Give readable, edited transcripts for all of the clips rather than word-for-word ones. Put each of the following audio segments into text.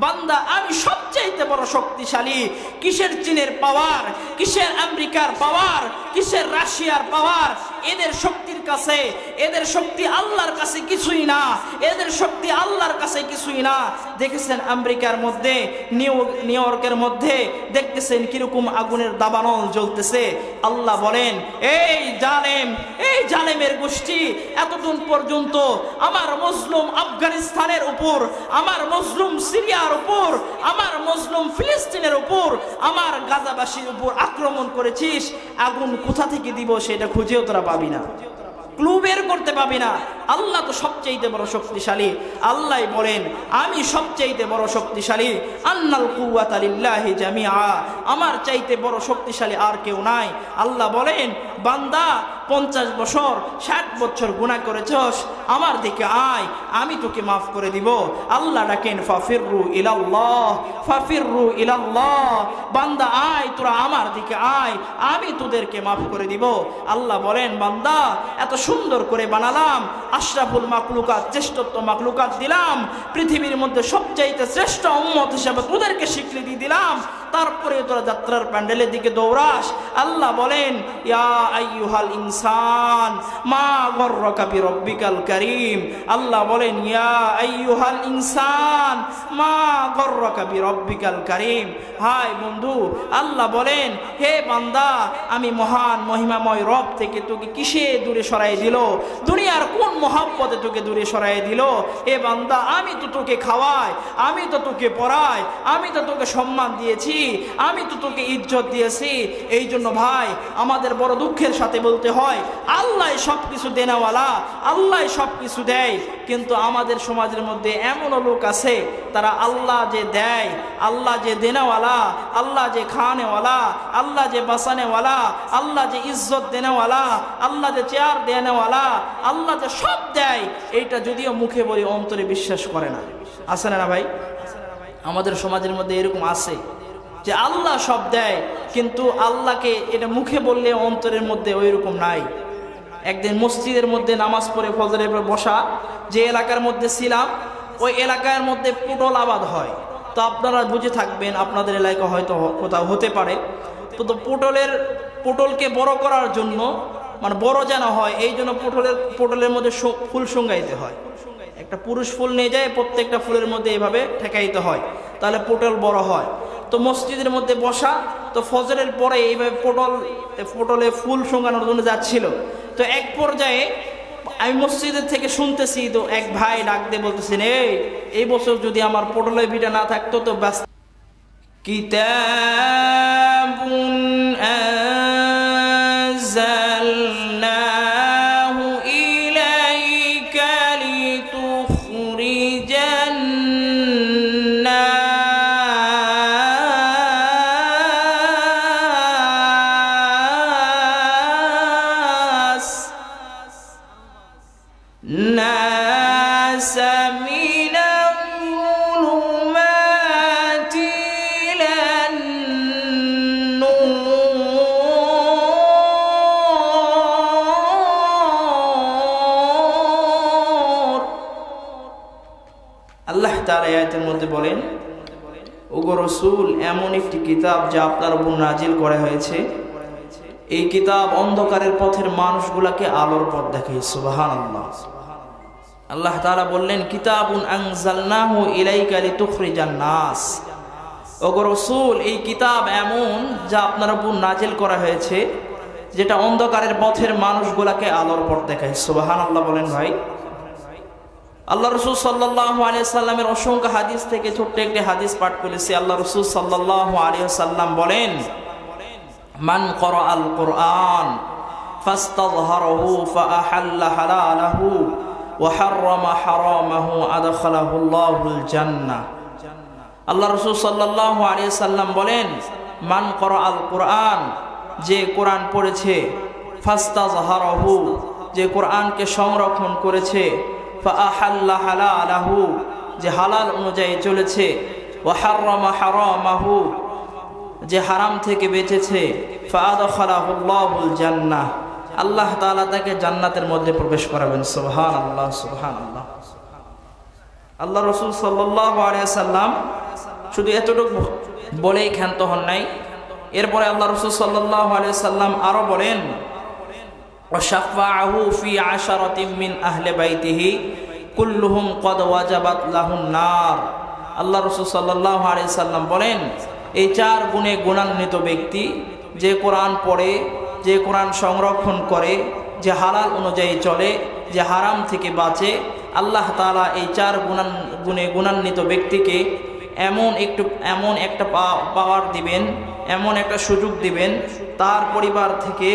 বান্দা আমি সবচাইতে বড় শক্তিশালী। কিসের চীনের পাওয়ার, কিসের আমেরিকার পাওয়ার, কিসের রাশিয়ার পাওয়ার? এদের শক্তির কাছে, এদের শক্তি আল্লাহর কাছে কিছুই না, এদের শক্তি আল্লাহর কাছে কিছুই না। দেখেছেন আমেরিকার মধ্যে, নিউ ইয়র্কের মধ্যে দেখতেছেন কিরকম আগুনের দাবানল জ্বলতেছে। আল্লাহ বলেন এই জালেমের গোষ্ঠী এতদিন পর্যন্ত আমার মজলুম আফগানিস্তানের উপর, আমার মজলুম সিরিয়ার উপর, আমার মজলুম ফিলিস্তিনের উপর, আমার গাজাবাসীর উপর আক্রমণ করেছিস। আগুন কোথা থেকে দিব সেটা খুঁজেও তোরা পাবি না, ক্লু বের করতে পাবি না। আল্লাহ তো সবচাইতে বড় শক্তিশালী। আল্লাহ বলেন আমি সবচাইতে বড় শক্তিশালী। আন্নাল কুওয়াতা লিল্লাহি জামিআ, আমার চাইতে বড় শক্তিশালী আর কেউ নাই। আল্লাহ বলেন বান্দা 50 বছর 60 বছর গুনাহ করেছস, আমার দিকে আয়, আমি তোকে মাফ করে দিব। আল্লাহ ডাকেন ফাফিরু ইলাল্লাহ, ফাফিরু ইলাল্লাহ, বান্দা আয়, তোরা আমার দিকে আয়, আমি তোদেরকে মাফ করে দিব। আল্লাহ বলেন বান্দা এত সুন্দর করে বানালাম, আশরাফুল মাখলুকাত, শ্রেষ্ঠত্ব মাখলুকাত দিলাম, পৃথিবীর মধ্যে সবচাইতে শ্রেষ্ঠ উম্মত হিসেবে তোদেরকে স্বীকৃতি দিলাম, তারপরে তোরা যাত্রার প্যান্ডেলের দিকে দৌড়াস। আল্লাহ বলেন ইয়া আইয়ুহাল ইনসান মা গররাকা বিরব্বিকাল কারীম। আল্লাহ বলেন ইয়া আইয়ুহাল ইনসান মা গররাকা বিরব্বিকাল কারীম। হাই বন্ধু, আল্লাহ বলেন হে বান্দা আমি মহান মহিমাময় রব থেকে তোকে কিসে দূরে সরাই দিল? দুনিয়ার কোন মহাব্বতে তোকে দূরে সরাই দিল? হে বান্দা আমি তো তোকে খাওয়াই, আমি তো তোকে পড়াই, আমি তো তোকে সম্মান দিয়েছি, আমি তো তোকে ইজ্জত দিয়েছি। এই জন্য ভাই আমাদের বড় দুঃখের সাথে বলতে হয় আল্লাহ সবকিছু দেনেওয়ালা, আল্লাহ সবকিছু দেয়। কিন্তু আমাদের সমাজের মধ্যে এমনও লোক আছে তারা আল্লাহ যে দেয়, আল্লাহ যে দেনেওয়ালা, আল্লাহ যে খাওয়ানেওয়ালা, আল্লাহ যে বাঁচানেওয়ালা, আল্লাহ যে ইজ্জত দেনেওয়ালা, আল্লাহ যে চেয়ার দেনেওয়ালা, আল্লাহ যে সব দেয়, এইটা যদিও মুখে বলি অন্তরে বিশ্বাস করে না। আছে না ভাই? আমাদের সমাজের মধ্যে এরকম আছে যে আল্লাহ সব দেয়, কিন্তু আল্লাহকে এটা মুখে বললে অন্তরের মধ্যে ওই রকম নাই। একদিন মসজিদের মধ্যে নামাজ পড়ে ফজরের পর বসা, যে এলাকার মধ্যে ছিলাম ওই এলাকার মধ্যে পটল আবাদ হয়। তো আপনারা বুঝে থাকবেন আপনাদের এলাকা হয়তো কোথাও হতে পারে। তো পটলকে বড় করার জন্য, মানে বড় যেন হয় এই জন্য পটলের মধ্যে ফুল শুঙ্গাইতে হয়। একটা পুরুষ ফুল নিয়ে যায়, প্রত্যেকটা ফুলের মধ্যে এইভাবে ঠেকাইতে হয়, তাহলে পটল বড় হয়। তো মসজিদের মধ্যে বসা, তো ফজরের পরে এইভাবে পটলে ফুল শুঙ্গানোর জন্য যাচ্ছিল। তো এক পর্যায়ে আমি মসজিদের থেকে শুনতেছি, তো এক ভাই ডাক দিয়ে বলতেছেন এই বছর যদি আমার পটলের ভিটা না থাকতো তো ব্যাস। কিতাবুন আনজালনাহু ইলাইকা লিতুখরিজান الناس من الظلمات إلى النور। আল্লাহ তাআলা আয়াতের মধ্যে বলেন ওগো রাসূল এমন একটি কিতাব যা আপনার উপর নাজিল করা হয়েছে, এই কিতাব অন্ধকারের পথের মানুষগুলোকে আলোর পথ দেখায়। সুবহানাল্লাহ। আল্লাহ তাআলা বললেন কিতাবুন আনজালনাহু ইলাইকা লিতুখরিজান নাস। ওগো রাসূল এই কিতাব এমন যা আপনার উপর নাজিল করা হয়েছে যেটা অন্ধকারের পথের মানুষগুলোকে আলোর পথ দেখায়। সুবহানাল্লাহ বলেন ভাই। আল্লাহ রাসূল সাল্লাল্লাহু আলাইহি সাল্লামের অসংখ্য হাদিস থেকে ছোট্ট একটি হাদিস পাঠ করেছি। আল্লাহ রাসূল সাল্লাল্লাহু আলাইহি সাল্লাম বলেন মান ক্বারাআল কুরআন ফাস্তাযহারাহু ফাআহাল্লা হালালাহু ওয়া হাররামা হারামাহু আদখালাহুল্লাহুল জান্নাহ। আল্লাহ রাসূল সাল্লাল্লাহু আলাইহি সাল্লাম বলেন মান ক্বারাআল কুরআন, যে কোরআন পড়েছে, ফাস্তাযহারাহু, যে কোরআনকে সংরক্ষণ করেছে, ফাআহাল্লা হালালাহু, যে হালাল অনুযায়ী চলেছে, ওয়া হাররামা হারামাহু, যে হারাম থেকে বেঁচেছে, ফাআদখালাহুল্লাহুল জান্নাহ, আল্লাহ তাআলা তাকে জান্নাতের মধ্যে প্রবেশ করাবেন। সুবহানাল্লাহ সুবহানাল্লাহ। আল্লাহ রাসূল সাল্লাল্লাহু আলাইহি সাল্লাম শুধু এতটুকু বলেই ক্ষান্ত হন নাই। এরপরে আল্লাহ রাসূল সাল্লাল্লাহু আলাইহি সাল্লাম আরো বলেন, ওয়াশাফাআহু ফি আশারাতিন মিন আহলি বাইতিহি কুল্লুহুম ক্বাদ ওয়াজাবাত লাহুন নার। আল্লাহ রাসূল সাল্লাল্লাহু আলাইহি সাল্লাম বলেন, এই 4 গুণে গুণান্বিত ব্যক্তি, যে কোরআন পড়ে, যে কোরআন সংরক্ষণ করে, যে হালাল অনুযায়ী চলে, যে হারাম থেকে বাঁচে, আল্লাহ তাআলা এই 4 গুণে গুণান্বিত ব্যক্তিকে এমন একটা পাওয়ার দিবেন, এমন একটা সুযোগ দিবেন, তার পরিবার থেকে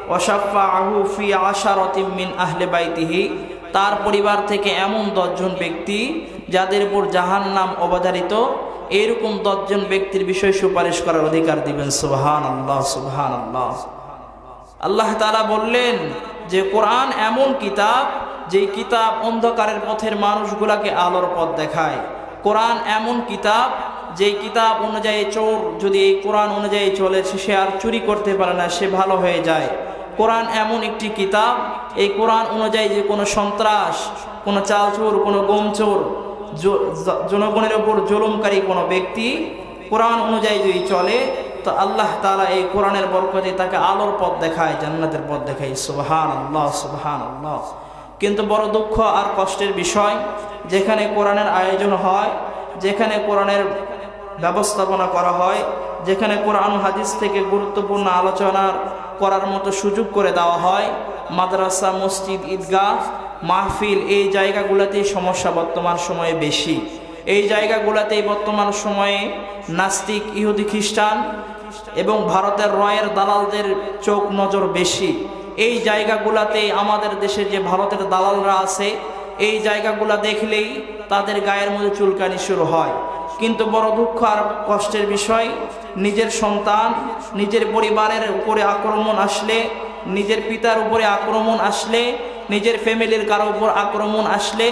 ওয়াশাফাআহু ফি আশারাতিন মিন আহলি বাইতিহি, তার পরিবার থেকে এমন 10 জন ব্যক্তি যাদের উপর জাহান্নাম অবধারিত, এরকম 10 জন ব্যক্তির বিষয়ে সুপারিশ করার অধিকার দিবেন। সুবহানাল্লাহ, সুবহানাল্লাহ। আল্লাহ তাআলা বললেন যে কোরআন এমন কিতাব, যেই কিতাব অন্ধকারের পথের মানুষগুলাকে আলোর পথ দেখায়। কোরআন এমন কিতাব, যেই কিতাব অনুযায়ী চোর যদি এই কোরআন অনুযায়ী চলে, সে আর চুরি করতে পারে না, সে ভালো হয়ে যায়। কোরআন এমন একটি কিতাব, এই কোরআন অনুযায়ী যে কোনো সন্ত্রাস, কোনো চালচোর, কোনো গমচোর, জনগণের উপর জুলুমকারী কোনো ব্যক্তি কোরআন অনুযায়ী যদি চলে, তো আল্লাহ তাআলা এই কোরআনের বরকতে তাকে আলোর পথ দেখায়, জান্নাতের পথ দেখায়। সুবহানাল্লাহ, সুবহানাল্লাহ। কিন্তু বড় দুঃখ আর কষ্টের বিষয়, যেখানে কোরআনের আয়োজন হয়, যেখানে কোরআনের ব্যবস্থাপনা করা হয়, যেখানে কোরআন হাদিস থেকে গুরুত্বপূর্ণ আলোচনা করার মতো সুযোগ করে দেওয়া হয়, মাদ্রাসা, মসজিদ, ঈদগাহ, মাহফিল, এই জায়গাগুলোতেই সমস্যা বর্তমান সময়ে বেশি। এই জায়গাগুলোতেই বর্তমান সময়ে নাস্তিক, ইহুদি, খ্রিস্টান এবং ভারতের রয়ের দালালদের চোখ নজর বেশি। এই জায়গাগুলোতেই আমাদের দেশে যে ভারতের দালালরা আছে, এই জায়গাগুলো দেখলেই তাদের গায়ের মধ্যে চুলকানি শুরু হয়। কিন্তু বড় দুঃখ আর কষ্টের বিষয়, নিজের সন্তান, নিজের পরিবারের উপরে আক্রমণ আসলে, নিজের পিতার উপরে আক্রমণ আসলে, নিজের ফ্যামিলির কারো উপর আক্রমণ আসলে,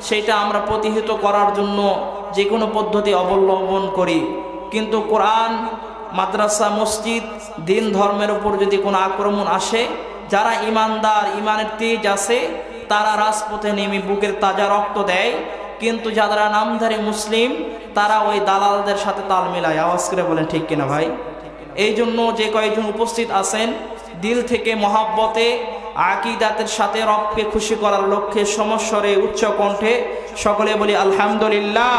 সেটা আমরা প্রতিহত করার জন্য যে কোনো পদ্ধতি অবলম্বন করি। কিন্তু কোরআন, মাদ্রাসা, মসজিদ, দিন ধর্মের উপর যদি কোনো আক্রমণ আসে, যারা ইমানদার, ইমানের তেজ আছে, তারা রাজপথে নেমে বুকের তাজা রক্ত দেয়। কিন্তু যারা নামধারী মুসলিম, তারা ওই দালালদের সাথে তাল মিলায়। আওয়াজ করে বলেন ঠিক কিনা ভাই? এই জন্য যে কয়েকজন উপস্থিত আছেন, দিল থেকে মহাব্বতে, আকিদাতের সাথে রবকে খুশি করার লক্ষ্যে সমস্বরে, উচ্চ কণ্ঠে সকলে বলি আলহামদুলিল্লাহ।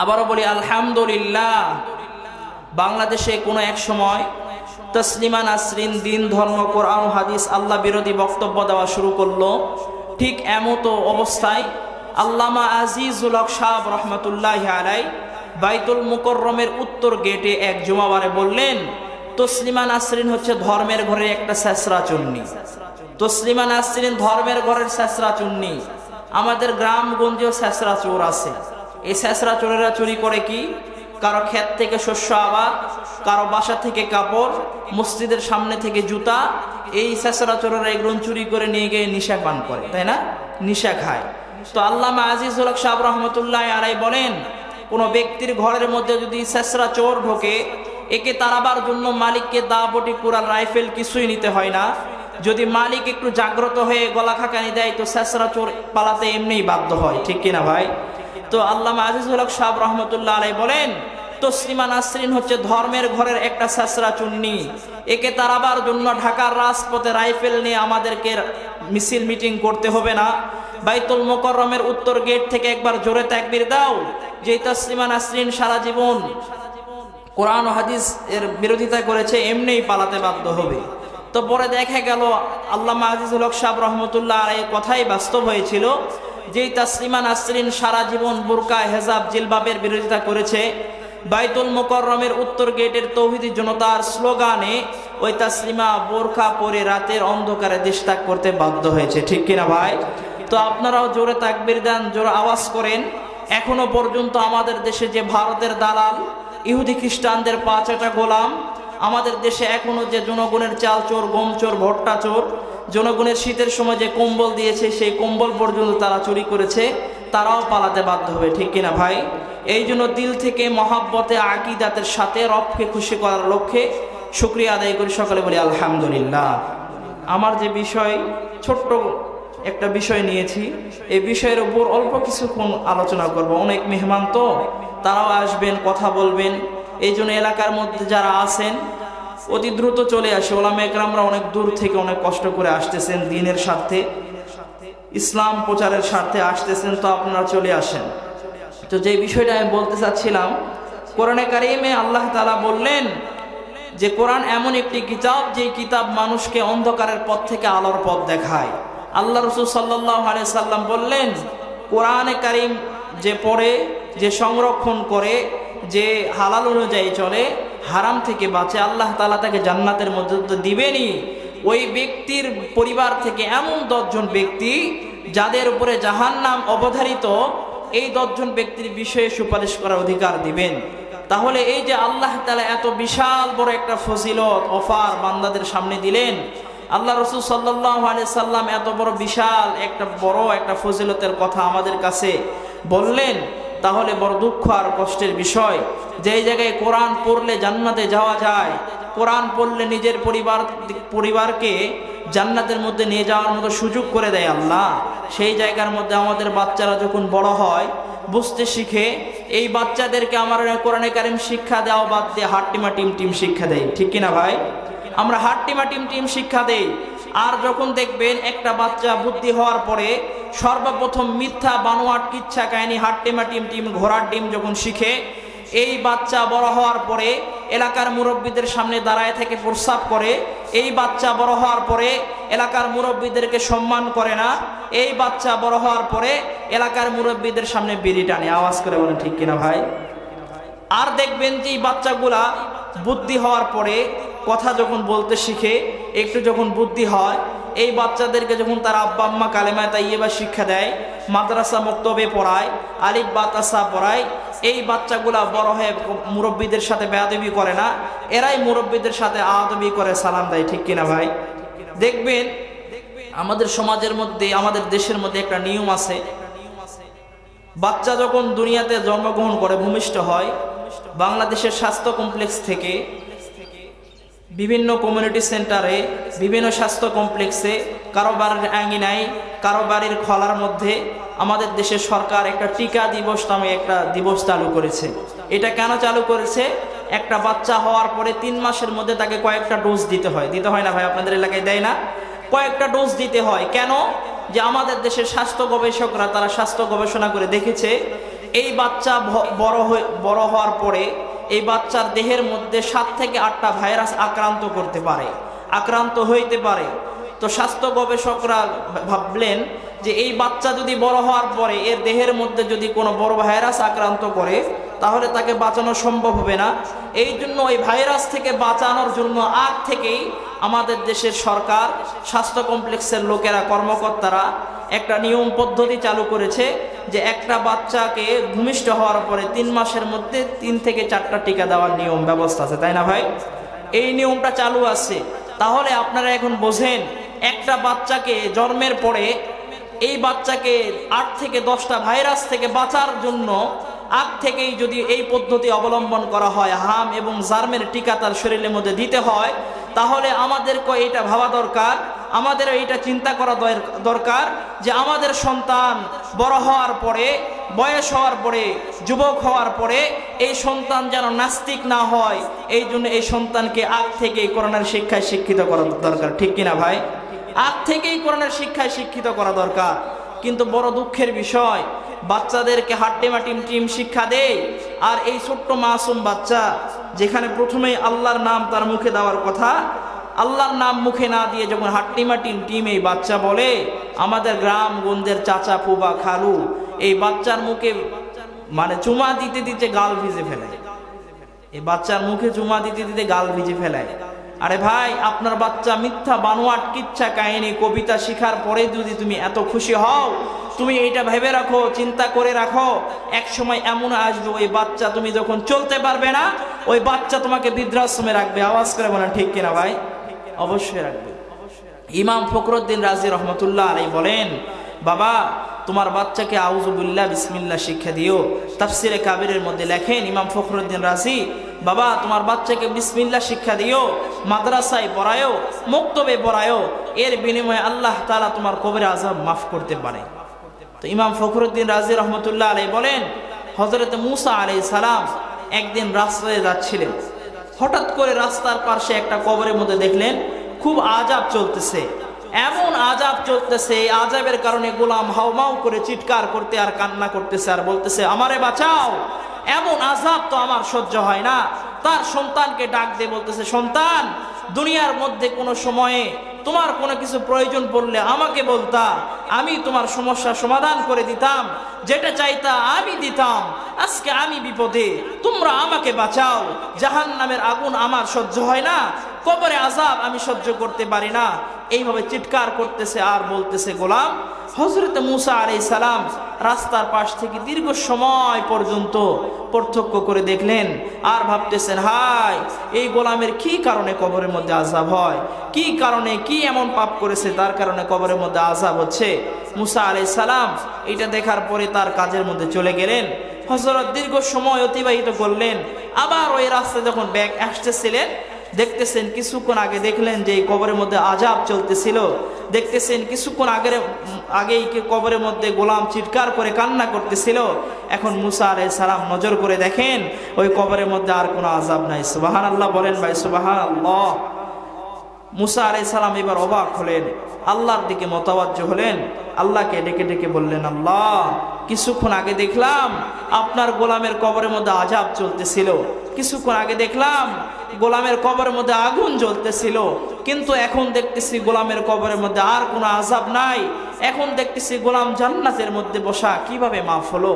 আবারও বলি আলহামদুলিল্লাহ। বাংলাদেশে কোনো এক সময় তসলিমা নাসরিন দিন, ধর্ম, কোরআন, হাদিস, আল্লাহ বিরোধী বক্তব্য দেওয়া শুরু করলো। ঠিক এমতো অবস্থায় আল্লামা আজিজুল হক সাহেব রহমতুল্লাহি আলাইহি বাইতুল মুকাররমের উত্তর গেটে এক জুমাবারে বললেন, তসলিমা নাসরিন হচ্ছে ধর্মের ঘরের একটা ছেঁচড়া চুন্নি। তসলিমা নাসরিন ধর্মের ঘরের ছেঁচড়া চুন্নি। আমাদের গ্রামগঞ্জেও ছেঁচড়া চোর আছে। এই ছেঁচড়া চোরেরা চুরি করে কি? কারো ক্ষেত থেকে শস্য আবাদ, কারো বাসা থেকে কাপড়, মসজিদের সামনে থেকে জুতা। এই ছেঁচড়া চোরেরা এগুলো চুরি করে নিয়ে গিয়ে নিশা পান করে, তাই না? নিশা খায়। তো আল্লামা আজিজুল হক সাহেব রহমতুল্লাহি আলাইহি বলেন, কোনো ব্যক্তির ঘরের মধ্যে যদি ছেঁচড়া চোর ঢোকে, একে তাড়াবার জন্য মালিককে দাবটি, কুড়াল, রাইফেল কিছুই নিতে হয় না। যদি মালিক একটু জাগ্রত হয়ে গলা খাকানি দেয়, তো ছেঁচড়া চোর পালাতে এমনিই বাধ্য হয়। ঠিক কিনা ভাই? তো আল্লামা আজিজুল হক সাহেব রহমতুল্লাহ আলাইহি বলেন, তসলিমা নাসরিন হচ্ছে ধর্মের ঘরের একটা ছেঁচড়া চুন্নি। একে তাড়াবার জন্য ঢাকার রাজপথে রাইফেল নিয়ে আমাদেরকে মিছিল মিটিং করতে হবে না। বাইতুল মুকাররমের উত্তর গেট থেকে একবার জোরে তাকবীর দাও, যে তসলিমা নাসরিন সারা জীবন কোরআন ও হাদিস এর বিরোধিতা করেছে, এমনিই পালাতে বাধ্য হবে। তো পরে দেখা গেল আল্লামা আজিজুল হক সাহেব রহমতুল্লাহ আলাইহির কথাই বাস্তব হয়েছিল। যেই তসলিমা নাসরিন সারা জীবন বুরকা, হেজাব, জিলবাবের বিরোধিতা করেছে, বাইতুল মুকাররমের উত্তর গেটের তৌহিদি জনতার স্লোগানে ওই তসলিমা বোরখা পরে রাতের অন্ধকারে দেশ ত্যাগ করতে বাধ্য হয়েছে। ঠিক কিনা ভাই? তো আপনারাও জোরে তাকবীর দেন, জোরে আওয়াজ করেন। এখনো পর্যন্ত আমাদের দেশে যে ভারতের দালাল, ইহুদি খ্রিস্টানদের পাঁচটা গোলাম, আমাদের দেশে এখনো যে জনগণের চাল চোর, গম চোর, ভুট্টা চোর, জনগণের শীতের সময় যে কম্বল দিয়েছে, সেই কম্বল পর্যন্ত তারা চুরি করেছে, তারাও পালাতে বাধ্য হবে। ঠিক কিনা ভাই? এই জন্য দিল থেকে মহাব্বতে, আকিদাতের সাথে রবকে খুশি করার লক্ষ্যে শুকরিয়া আদায় করি। সকলে বলি আলহামদুলিল্লাহ। আমার যে বিষয়, ছোট্ট একটা বিষয় নিয়েছি, এই বিষয়ের উপর অল্প কিছুক্ষণ আলোচনা করব। অনেক মেহমান তো, তারাও আসবেন, কথা বলবেন। এই জন্য এলাকার মধ্যে যারা আছেন অতি দ্রুত চলে আসে। ওলামা একরামরা অনেক দূর থেকে অনেক কষ্ট করে আসতেছেন, দিনের স্বার্থে, ইসলাম প্রচারের স্বার্থে আসতেছেন, তো আপনারা চলে আসেন। তো যে বিষয়টা আমি বলতে চাচ্ছিলাম, কোরআনে কারিমে আল্লাহ তাআলা বললেন যে কোরআন এমন একটি কিতাব, যে কিতাব মানুষকে অন্ধকারের পথ থেকে আলোর পথ দেখায়। আল্লাহ রাসূল সাল্লাল্লাহু আলাইহি সাল্লাম বললেন, কোরআনে কারিম যে পড়ে, যে সংরক্ষণ করে, যে হালাল অনুযায়ী চলে, হারাম থেকে বাঁচে, আল্লাহ তাআলা তাকে জান্নাতের মধ্যে তো দিবেনই। ওই ব্যক্তির পরিবার থেকে এমন 10 জন ব্যক্তি যাদের উপরে জাহান্নাম অবধারিত, এই 10 জন ব্যক্তির বিষয়ে সুপারিশ করার অধিকার দিবেন। তাহলে এই যে আল্লাহ তাআলা এত বিশাল বড় একটা ফজিলত অফার বান্দাদের সামনে দিলেন, আল্লাহ রাসূল সাল্লাল্লাহু আলাইহি সাল্লাম এত বড় বিশাল একটা ফজিলতের কথা আমাদের কাছে বললেন, তাহলে বড় দুঃখ আর কষ্টের বিষয় যে এই জায়গায় কোরআন পড়লে জান্নাতে যাওয়া যায়, কোরআন পড়লে নিজের পরিবারকে জান্নাতের মধ্যে নিয়ে যাওয়ার মতো সুযোগ করে দেয় আল্লাহ। সেই জায়গার মধ্যে আমাদের বাচ্চারা যখন বড় হয়, বুঝতে শিখে, এই বাচ্চাদেরকে আমার কোরআনে কারিম শিক্ষা দেওয়া বাদ দিয়ে হাট্টিমা টিম শিক্ষা দেয়, ঠিক কিনা ভাই? আমরা হাট্টিমা টিম শিক্ষা দেই। আর যখন দেখবেন একটা বাচ্চা বুদ্ধি হওয়ার পরে সর্বপ্রথম মিথ্যা বানোয়াট কিচ্ছা কাহিনী হাট্টিমা টিম ঘোড়ার ডিম যখন শিখে, এই বাচ্চা বড় হওয়ার পরে এলাকার মুরব্বীদের সামনে দাঁড়ায় থেকে প্রস্রাব করে, এই বাচ্চা বড় হওয়ার পরে এলাকার মুরব্বীদেরকে সম্মান করে না, এই বাচ্চা বড় হওয়ার পরে এলাকার মুরব্বীদের সামনে বিড়ি টানে। আওয়াজ করে বলেন ঠিক কিনা ভাই? আর দেখবেন যে এই বাচ্চাগুলা বুদ্ধি হওয়ার পরে কথা যখন বলতে শিখে, একটু যখন বুদ্ধি হয়, এই বাচ্চাদেরকে যখন তার আব্বা আম্মা কালেমা তাইয়্যিবা শিক্ষা দেয়, মাদ্রাসা মক্তবে পড়ায়, আলিফ বা তাসা পড়ায়, এই বাচ্চাগুলা বড় হয়ে মুরব্বীদের সাথে বেয়াদবি করে না, এরাই মুরব্বীদের সাথে আদবি করে, সালাম দেয়, ঠিক কিনা ভাই? দেখবেন আমাদের সমাজের মধ্যে, আমাদের দেশের মধ্যে একটা নিয়ম আছে, বাচ্চা যখন দুনিয়াতে জন্মগ্রহণ করে, ভূমিষ্ঠ হয়, বাংলাদেশের স্বাস্থ্য কমপ্লেক্স থেকে বিভিন্ন কমিউনিটি সেন্টারে, বিভিন্ন স্বাস্থ্য কমপ্লেক্সে, কারো বাড়ির আঙ্গিনায়, কারো বাড়ির খলার মধ্যে আমাদের দেশের সরকার একটা টিকা দিবস নামে একটা দিবস চালু করেছে। এটা কেন চালু করেছে? একটা বাচ্চা হওয়ার পরে 3 মাসের মধ্যে তাকে কয়েকটা ডোজ দিতে হয় না ভাই? আপনাদের এলাকায় দেয় না? কয়েকটা ডোজ দিতে হয়। কেন? যে আমাদের দেশের স্বাস্থ্য গবেষকরা, তারা স্বাস্থ্য গবেষণা করে দেখেছে, এই বাচ্চা বড় হওয়ার পরে এই বাচ্চার দেহের মধ্যে 7 থেকে 8টা ভাইরাস আক্রান্ত হইতে পারে। তো স্বাস্থ্য গবেষকরা ভাবলেন যে এই বাচ্চা যদি বড় হওয়ার পরে এর দেহের মধ্যে যদি কোনো বড় ভাইরাস আক্রান্ত করে, তাহলে তাকে বাঁচানো সম্ভব হবে না। এই জন্য ওই ভাইরাস থেকে বাঁচানোর জন্য আগ থেকেই আমাদের দেশের সরকার, স্বাস্থ্য কমপ্লেক্সের লোকেরা, কর্মকর্তারা একটা নিয়ম পদ্ধতি চালু করেছে যে একটা বাচ্চাকে ভূমিষ্ঠ হওয়ার পরে 3 মাসের মধ্যে 3 থেকে 4টা টিকা দেওয়ার নিয়ম ব্যবস্থা আছে, তাই না ভাই? এই নিয়মটা চালু আছে। তাহলে আপনারা এখন বোঝেন, একটা বাচ্চাকে জন্মের পরে এই বাচ্চাকে 8 থেকে 10টা ভাইরাস থেকে বাঁচার জন্য আগ থেকেই যদি এই পদ্ধতি অবলম্বন করা হয়, হাম এবং জার্মের টিকা তার শরীরের মধ্যে দিতে হয়, তাহলে আমাদেরকে এটা ভাবা দরকার, আমাদের এইটা চিন্তা করা দরকার যে আমাদের সন্তান বড় হওয়ার পরে, বয়স হওয়ার পরে, যুবক হওয়ার পরে এই সন্তান যেন নাস্তিক না হয়। এই জন্য এই সন্তানকে আগ থেকেই কোরআনের শিক্ষায় শিক্ষিত করা দরকার, ঠিক কিনা ভাই? আগ থেকেই কোরআনের শিক্ষায় শিক্ষিত করা দরকার। কিন্তু বড় দুঃখের বিষয়, বাচ্চাদেরকে হাট্টিমা টিম শিক্ষা দেয়, আর এই ছোট্ট মাসুম বাচ্চা যেখানে প্রথমেই আল্লাহর নাম তার মুখে দেওয়ার কথা, আল্লাহর নাম মুখে না দিয়ে যখন হাট্টিমা টিম এই বাচ্চা বলে, আমাদের গ্রামগঞ্জের চাচা, ফুবা, খালু এই বাচ্চার মুখে মানে চুমা দিতে দিতে গাল ভিজে ফেলায়, এই বাচ্চার মুখে চুমা দিতে দিতে গাল ভিজে ফেলায়। আরে ভাই, আপনার বাচ্চা মিথ্যা বানোয়াট কিচ্ছা কাহিনী কবিতা শিখার পরে যদি তুমি এত খুশি হও, তুমি এটা ভেবে রাখো, চিন্তা করে রাখো, এক সময় এমন আসবে ওই বাচ্চা তুমি যখন চলতে পারবে না, ওই বাচ্চা তোমাকে বৃদ্ধাশ্রমে রাখবে। আওয়াজ করে বলেন ঠিক কিনা ভাই? অবশ্যই রাখবে। ইমাম ফখরুদ্দিন রাজি রহমতুল্লাহ আলাইহি বলেন, বাবা তোমার বাচ্চাকে আউযুবিল্লাহ বিসমিল্লাহ শিক্ষা দিও। তাফসিরে কাবিরের মধ্যে লেখেন ইমাম ফখরুদ্দিন রাজি, বাবা তোমার বাচ্চাকে বিসমিল্লাহ শিক্ষা দিও, মাদ্রাসায় পড়ায়ও, মক্তবে পড়ায়ও, এর বিনিময়ে আল্লাহ তাআলা তোমার কবরের আযাব মাফ করতে পারে। তো ইমাম ফখরুদ্দিন রাজি রহমতুল্লাহ আলাইহি বলেন, হযরত মূসা আলাইহিস সালাম একদিন রাস্তায় যাচ্ছিলেন, হঠাৎ করে রাস্তার পাশে একটা কবরের মধ্যে দেখলেন খুব আযাব চলতেছে। এমন আযাব চলতেছে, এই আযাবের কারণে গোলাম হাউমাউ করে চিৎকার করতে আর কান্না করতেছে আর বলতেছে, আমারে বাঁচাও, এমন আযাব তো আমার সহ্য হয় না। তার সন্তানকে ডাক দিয়ে বলতেছে, সন্তান, দুনিয়ার মধ্যে কোনো সময়ে তোমার কোনো কিছু প্রয়োজন পড়লে আমাকে বলতা, আমি তোমার সমস্যার সমাধান করে দিতাম, যেটা চাইতা আমি দিতাম। আজকে আমি বিপদে, তোমরা আমাকে বাঁচাও, জাহান্নামের আগুন আমার সহ্য হয় না, কবরে আযাব আমি সহ্য করতে পারি না। এইভাবে চিৎকার করতেছে আর বলতেছে। গোলাম হযরত মূসা আলাইহিস সালাম রাস্তার পাশ থেকে দীর্ঘ সময় পর্যন্ত পার্থক্য করে দেখলেন আর ভাবতেছেন, হায়, এই গোলামের কি কারণে কবরের মধ্যে আযাব হয়, কি কারণে, কি এমন পাপ করেছে তার কারণে কবরের মধ্যে আযাব হচ্ছে। মূসা আলাইহিস সালাম এটা দেখার পরে তার কাজের মধ্যে চলে গেলেন। হযরত দীর্ঘ সময় অতিবাহিত করলেন। আবার ওই রাস্তায় যখন ব্যাগ আসতেছিলেন, দেখতেছেন কিছুক্ষণ আগে দেখলেন যে এই কবরের মধ্যে আযাব চলতেছিল। দেখতেছেন কিছুক্ষণ আগেই কবরের মধ্যে গোলাম চিৎকার করে কান্না করতেছিল। এখন মূসা আলাইহিস সালাম নজর করে দেখেন ওই কবরের মধ্যে আর কোনো আযাব নাই। সুবহানাল্লাহ বলেন ভাই, সুবহানাল্লাহ। মূসা আলাইহিস সালাম এবার অবাক হলেন, আল্লাহর দিকে মোতাওয়াজ্জহ হলেন, আল্লাহকে ডেকে ডেকে বললেন, আল্লাহ, কিছুক্ষণ আগে দেখলাম আপনার গোলামের কবরের মধ্যে আযাব চলতেছিল, কিছুক্ষণ আগে দেখলাম গোলামের কবরের মধ্যে আগুন জ্বলতেছিল, কিন্তু এখন দেখতেছি গোলামের কবরের মধ্যে আর কোনো আযাব নাই, এখন দেখতেছি গোলাম জান্নাতের মধ্যে বসা, কিভাবে মাফ হলো?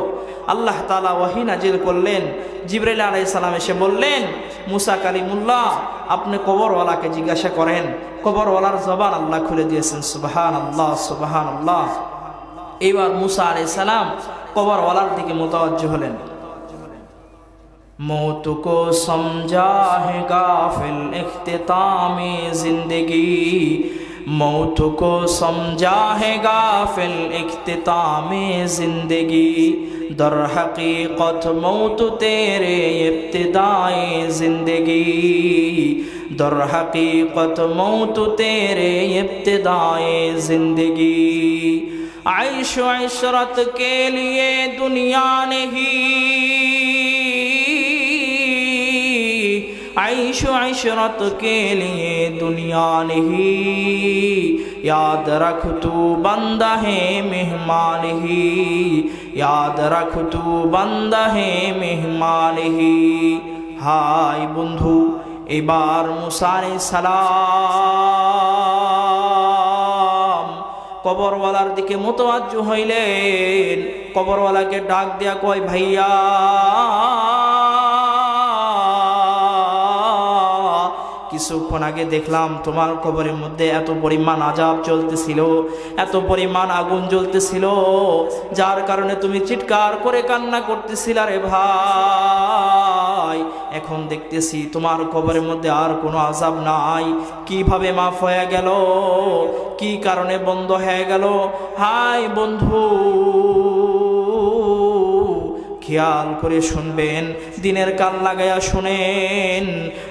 আল্লাহ তাআলা ওহী নাজিল করলেন। জিবরাইল আলাইহিস সালাম এসে বললেন, মূসা কালিমুল্লাহ, আপনি কবরওয়ালাকে জিজ্ঞাসা করেন। কবরওয়ালার জবান আল্লাহ খুলে দিয়েছেন। সুবহানাল্লাহ, সুবহানাল্লাহ। এবার মূসা আলাইহিস সালাম কবরওয়ালার দিকে মুতাওয়াজ্জিহ হলেন। मौत को समझा है गाफिल इख्तितामे जिंदगी, मौत को समझा है गाफिल इख्तितामे जिंदगी, दर हकीकत मौत तेरे इब्तिदाए जिंदगी, दर हकीकत मौत तेरे इब्तिदाए जिंदगी, आइश इशरत के लिए दुनिया नहीं, आइश इशरत के लिए दुनिया नहीं, याद रख तू बंदा है मेहमान ही, याद रख तू बंदा है मेहमान ही। हाय बंधु, एबार मूसा आलैहिस सालाम কবরওয়ালার দিকে মুতাওয়াজ্জিহ হইলেন। কবরওয়ালাকে ডাক দিয়া কয়, ভাইয়া, কিছুক্ষণ আগে দেখলাম তোমার কবরের মধ্যে এত পরিমাণ আযাব চলতেছিল, এত পরিমাণ আগুন জ্বলতেছিল, যার কারণে তুমি চিৎকার করে কান্না করতেছিলা রে ভাই। এখন দেখতেছি তোমার কবরের মধ্যে আর কোনো আযাব নাই, কিভাবে মাফ হয়ে গেল, কি কারণে বন্ধ হয়ে গেল? হাই বন্ধু, খেয়াল করে শুনবেন, দিনের কান লাগাইয়া শুনেন।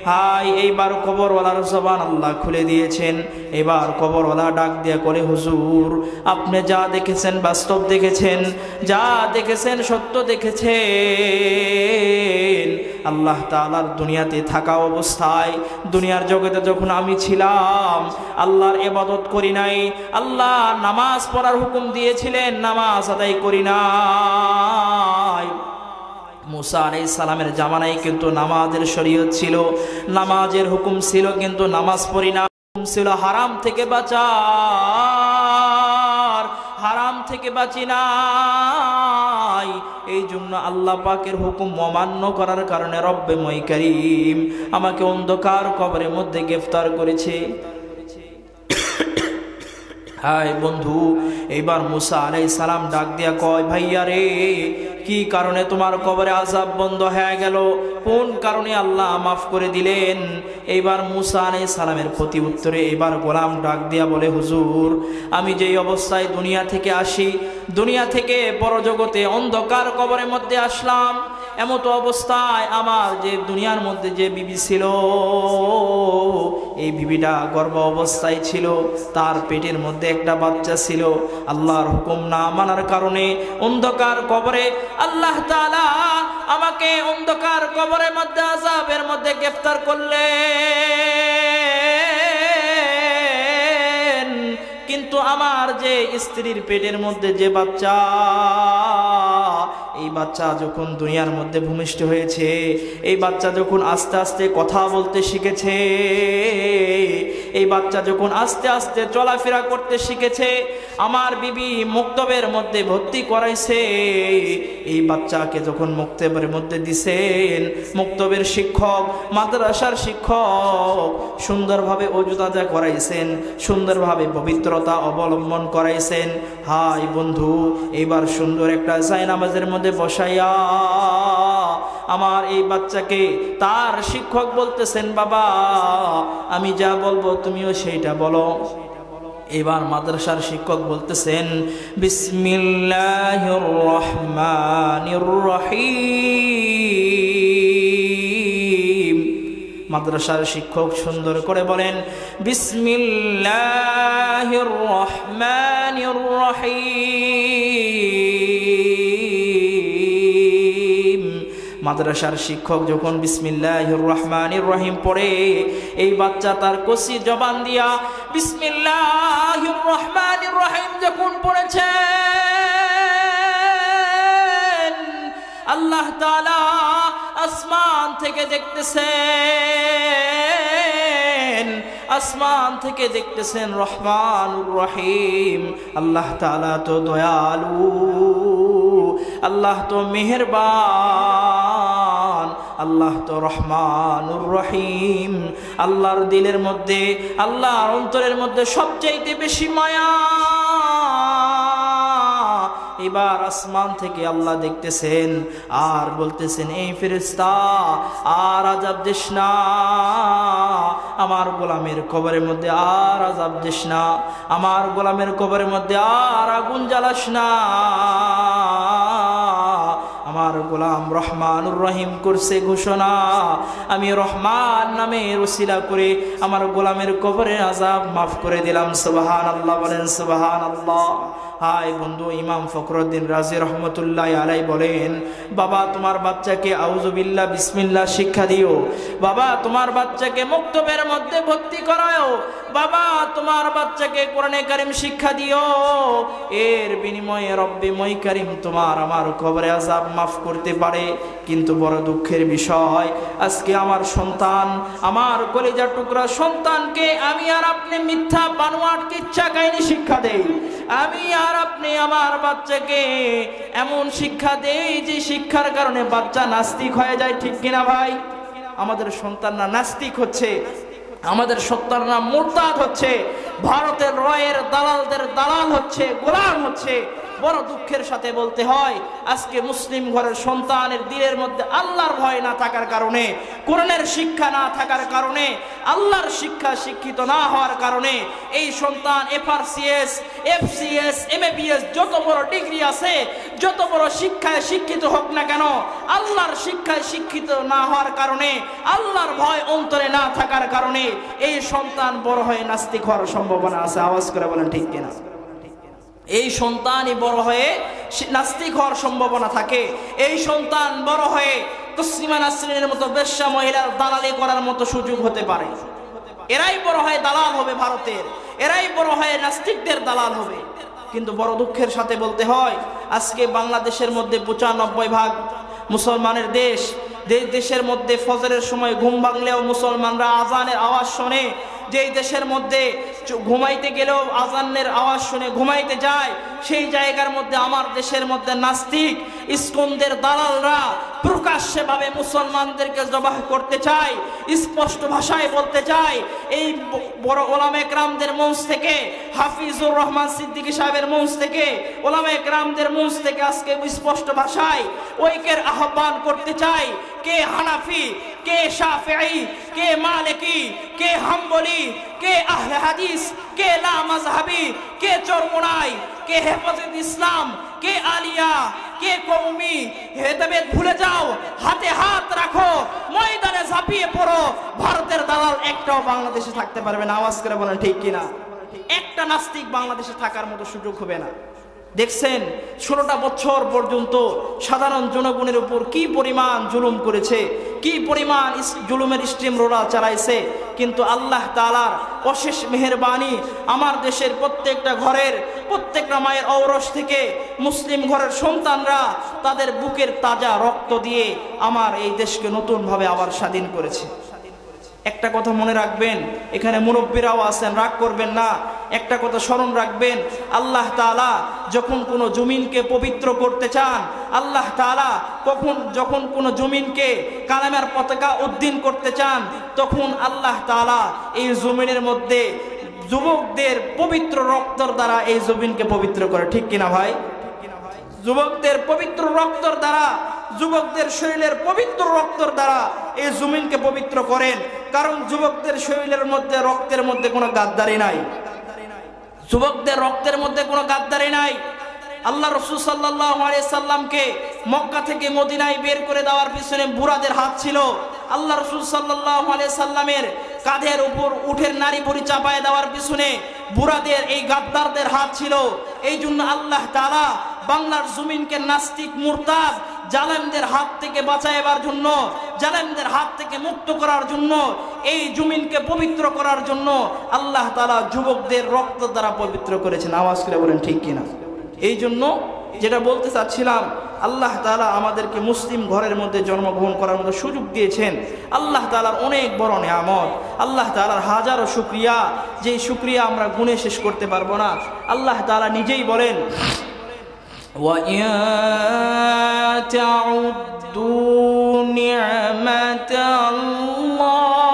হাই, এইবার কবরওয়ালার জবান আল্লাহ খুলে দিয়েছেন। এবার কবরওয়ালা ডাক দিয়া করে, হুজুর, আপনি যা দেখেছেন বাস্তব দেখেছেন, যা দেখেছেন সত্য দেখেছেন। আল্লাহ তাআলার দুনিয়াতে থাকা অবস্থায়, দুনিয়ার জগতে যখন আমি ছিলাম, আল্লাহর ইবাদত করি নাই, আল্লাহ নামাজ পড়ার হুকুম দিয়েছিলেন, নামাজ আদায় করি নাই। मूसा आलैहिस सालामेर জামানায় কিন্তু নামাজের শরীয়ত ছিল, নামাজের হুকুম ছিল, কিন্তু নামাজ পড়ি না। হুকুম ছিল হারাম থেকে বাঁচার, হারাম থেকে বাঁচি নাই। এই জন্য আল্লাহ পাকের হুকুম অমান্য করার কারণে রব্বে মই করিম আমাকে অন্ধকার কবরের মধ্যে গ্রেফতার করেছে। হাই বন্ধু, এইবার मूसा আলাইহিস সালাম ডাক দিয়া কয়, ভাইয়া রে, কি কারণে তোমার কবরে আযাব বন্ধ হয়ে গেল, কোন কারণে আল্লাহ মাফ করে দিলেন? এইবার मूसा আলাইহিস সালামের প্রতি উত্তরে এবার গোলাম ডাক দিয়া বলে, হুজুর, আমি যেই অবস্থায় দুনিয়া থেকে আসি, দুনিয়া থেকে পরজগতে অন্ধকার কবরের মধ্যে আসলাম, এমত অবস্থায় আমার যে দুনিয়ার মধ্যে যে বিবি ছিল, এই বিবিটা গর্ভ অবস্থায় ছিল, তার পেটের মধ্যে একটা বাচ্চা ছিল। আল্লাহর হুকুম না মানার কারণে অন্ধকার কবরে আল্লাহ তাআলা আমাকে অন্ধকার কবরের মধ্যে আযাবের মধ্যে গ্রেফতার করলেন, কিন্তু আমার যে স্ত্রীর পেটের মধ্যে যে বাচ্চা, এই বাচ্চা যখন দুনিয়ার মধ্যে ভূমিষ্ঠ হয়েছে, এই বাচ্চা যখন আস্তে আস্তে কথা বলতে শিখেছে, এই বাচ্চা যখন আস্তে আস্তে চলাফেরা করতে শিখেছে, আমার বিবি মুক্তবের মধ্যে ভর্তি করাইছে। এই বাচ্চাকে যখন মুক্তবের মধ্যে দিছেন, মুক্তবের শিক্ষক, মাদ্রাসার শিক্ষক সুন্দরভাবে ওযু তাজা করাইছেন, সুন্দরভাবে পবিত্রতা অবলম্বন করাইছেন। হাই বন্ধু, এবার সুন্দর একটা জায়নামাজের মধ্যে বসাইয়া আমার এই বাচ্চাকে তার শিক্ষক বলতেছেন, বাবা আমি যা বলবো তুমিও সেইটা বলো। এবার মাদ্রাসার শিক্ষক বলতেছেন, বিসমিল্লাহির রহমানির রহিম। মাদ্রাসার শিক্ষক সুন্দর করে বলেন, বিসমিল্লাহির রহমানির রহিম। মাদ্রাসার শিক্ষক যখন বিসমিল্লাহির রহমানির রহিম পড়ে, এই বাচ্চা তার কসি জবান দিয়া বিসমিল্লাহির রহমানির রহিম যখন পড়েছেন, আল্লাহ তাআলা আসমান থেকে দেখতেছেন, আসমান থেকে দেখতেছেন রহমানুর রহিম। আল্লাহ তাআলা তো দয়ালু, আল্লাহ তো মেহেরবান, আল্লাহ তো রহমানুর রহিম। আল্লাহর দিলের মধ্যে, আল্লাহর অন্তরের মধ্যে সবচাইতে বেশি মায়া। এবার আসমান থেকে আল্লাহ দেখতেছেন আর বলতেছেন, এই ফেরেশতা আর আযাব দিস না, আমার গোলামের কবরের মধ্যে আর আযাব দিস না, আমার গোলামের কবরের মধ্যে আর আগুন জ্বালাস না। আমার গোলাম রহমানুর রহিম করছে ঘোষণা, আমি রহমান নামের ওসিলা করে আমার গোলামের কবরের আযাব মাফ করে দিলাম। সুবহানাল্লাহ, বলেন সুবহানাল্লাহ। হাই বন্ধু, ইমাম ফখরুদ্দিন রাজি রহমতুল্লাহ আলাই বলেন, বাবা তোমার বাচ্চাকে আউযুবিল্লাহ বিসমিল্লাহ শিক্ষা দিও, বাবা তোমার বাচ্চাকে মুক্তবের মধ্যে ভর্তি করাও, বাবা তোমার বাচ্চাকে কোরআনে কারীম শিক্ষা দিও। এর বিনিময়ে রব্বে মই কারীম তোমার আমার কবরে আযাব মাফ করতে পারে। কিন্তু বড় দুঃখের বিষয়, আজকে আমার সন্তান, আমার কলিজার টুকরা সন্তানকে আমি আর আপনি মিথ্যা বানোয়াট কিচ্ছা কাহিনী শিক্ষা দেই। আমি আর আপনি আমার বাচ্চাকে এমন শিক্ষা দেই যে শিক্ষার কারণে বাচ্চা নাস্তিক হয়ে যায়, ঠিক কিনা ভাই? আমাদের সন্তানরা নাস্তিক হচ্ছে, আমাদের সন্তানরা মুরতাদ হচ্ছে, ভারতের রয়ের দালালদের দালাল হচ্ছে, গোলাম হচ্ছে। বড় দুঃখের সাথে বলতে হয়, আজকে মুসলিম ঘরের সন্তানের দিলের মধ্যে আল্লাহর ভয় না থাকার কারণে, কোরআনের শিক্ষা না থাকার কারণে, আল্লাহর শিক্ষা শিক্ষিত না হওয়ার কারণে এই সন্তান এফআরসিএস, এফসিএস, এমএবিএস যত বড় ডিগ্রি আছে, যত বড় শিক্ষায় শিক্ষিত হোক না কেন, আল্লাহর শিক্ষায় শিক্ষিত না হওয়ার কারণে, আল্লাহর ভয় অন্তরে না থাকার কারণে এই সন্তান বড় হয়ে নাস্তিক হওয়ার সম্ভাবনা আছে। আওয়াজ করে বলেন ঠিক কিনা? এই সন্তানই বড় হয়ে নাস্তিক হওয়ার সম্ভাবনা থাকে। এই সন্তান বড় হয়ে তসলিমা নাসরিনের মতো বেশ্যা মহিলার দালালি করার মতো সুযোগ হতে পারে। এরাই বড় হয়ে দালাল হবে ভারতের, এরাই বড় হয়ে নাস্তিকদের দালাল হবে। কিন্তু বড় দুঃখের সাথে বলতে হয়, আজকে বাংলাদেশের মধ্যে 95% মুসলমানের দেশ, দেশের মধ্যে ফজরের সময় ঘুম ভাঙলেও মুসলমানরা আজানের আওয়াজ শোনে, যেই দেশের মধ্যে ঘুমাইতে গেলেও আজানের আওয়াজ শুনে ঘুমাইতে যায়, সেই জায়গার মধ্যে আমার দেশের মধ্যে নাস্তিক ইস্কনদের দালালরা প্রকাশ্যে ভাবে মুসলমানদেরকে জবাহ করতে চায়, স্পষ্ট ভাষায় বলতে চায়। এই বড় ওলামা একরামদের মঞ্চ থেকে, হাফিজুর রহমান সিদ্দিকী সাহেবের মঞ্চ থেকে, ওলামা একরামদের মঞ্চ থেকে আজকে স্পষ্ট ভাষায় ঐক্যের আহ্বান করতে চায়। কে হানাফি, কে শাফিঈ, কে মালিকি, কে হাম্বলি, কে আহলে হাদিস, কে লা মাযহাবি, কে চরমোনাই, কে হেফাজত ইসলাম, কে আলিয়া, কে কওমি, হেদায়েত ভুলে যাও, হাতে হাত রাখো, ময়দানে ঝাঁপিয়ে পড়ো। ভারতের দালাল একটাও বাংলাদেশে থাকতে পারবে না। আওয়াজ করে বলেন ঠিক কিনা? একটা নাস্তিক বাংলাদেশে থাকার মতো সুযোগ হবে না। দেখছেন 16টা বছর পর্যন্ত সাধারণ জনগণের উপর কি পরিমাণ জুলুম করেছে, কি পরিমাণ জুলুমের স্টিম রোলার চালাইছে। কিন্তু আল্লাহ তাআলার অশেষ মেহেরবানি, আমার দেশের প্রত্যেকটা ঘরের, প্রত্যেকটা মায়ের ঔরস থেকে মুসলিম ঘরের সন্তানরা তাদের বুকের তাজা রক্ত দিয়ে আমার এই দেশকে নতুনভাবে আবার স্বাধীন করেছে। একটা কথা মনে রাখবেন, এখানে মুরব্বীরাও আছেন, রাগ করবেন না। একটা কথা স্মরণ রাখবেন, আল্লাহ তাআলা যখন কোনো জমিনকে পবিত্র করতে চান, আল্লাহ তাআলা যখন কোনো জমিনকে কালেমার পতাকা উদ্দিন করতে চান, তখন আল্লাহ তাআলা এই জমিনের মধ্যে যুবকদের পবিত্র রক্তর দ্বারা এই জমিনকে পবিত্র করে। ঠিক কিনা ভাই? যুবকদের পবিত্র রক্তর দ্বারা, যুবকদের শরীরের পবিত্র রক্তর দ্বারা এই জমিনকে পবিত্র করেন। কারণ যুবকদের শরীরের মধ্যে, রক্তের মধ্যে কোনো গাদ্দারি নাই, যুবকদের রক্তের মধ্যে কোনো গাদ্দারি নাই। আল্লাহ রাসূল সাল্লাল্লাহু আলাইহি সাল্লামকে মক্কা থেকে মদিনায় বের করে দেওয়ার পিছনে বুড়াদের হাত ছিল। আল্লাহ রাসূল সাল্লাল্লাহু আলাইহি সাল্লামের কাঁধের উপর উটের নারী বুড়ি চাপায় দেওয়ার পিছনে বুড়াদের, এই গাদ্দারদের হাত ছিল। এই জন্য আল্লাহ তাআলা বাংলার জমিনকে নাস্তিক, মুরতাদ, জালেমদের হাত থেকে বাঁচাইবার জন্য, জালেমদের হাত থেকে মুক্ত করার জন্য, এই জমিনকে পবিত্র করার জন্য আল্লাহ তাআলা যুবকদের রক্ত দ্বারা পবিত্র করেছেন। আওয়াজ করে বলেন ঠিক কিনা? এই জন্য যেটা বলতে চাচ্ছিলাম, আল্লাহ তাআলা আমাদেরকে মুসলিম ঘরের মধ্যে জন্মগ্রহণ করার মতো সুযোগ দিয়েছেন। আল্লাহ তাআলার অনেক বড় নিয়ামত, আল্লাহ তাআলার হাজারো শুকরিয়া, যেই শুকরিয়া আমরা গুণে শেষ করতে পারবো না। আল্লাহ তাআলা নিজেই বলেন, وَإِن تَعُدُّوا نِعْمَةَ اللَّهِ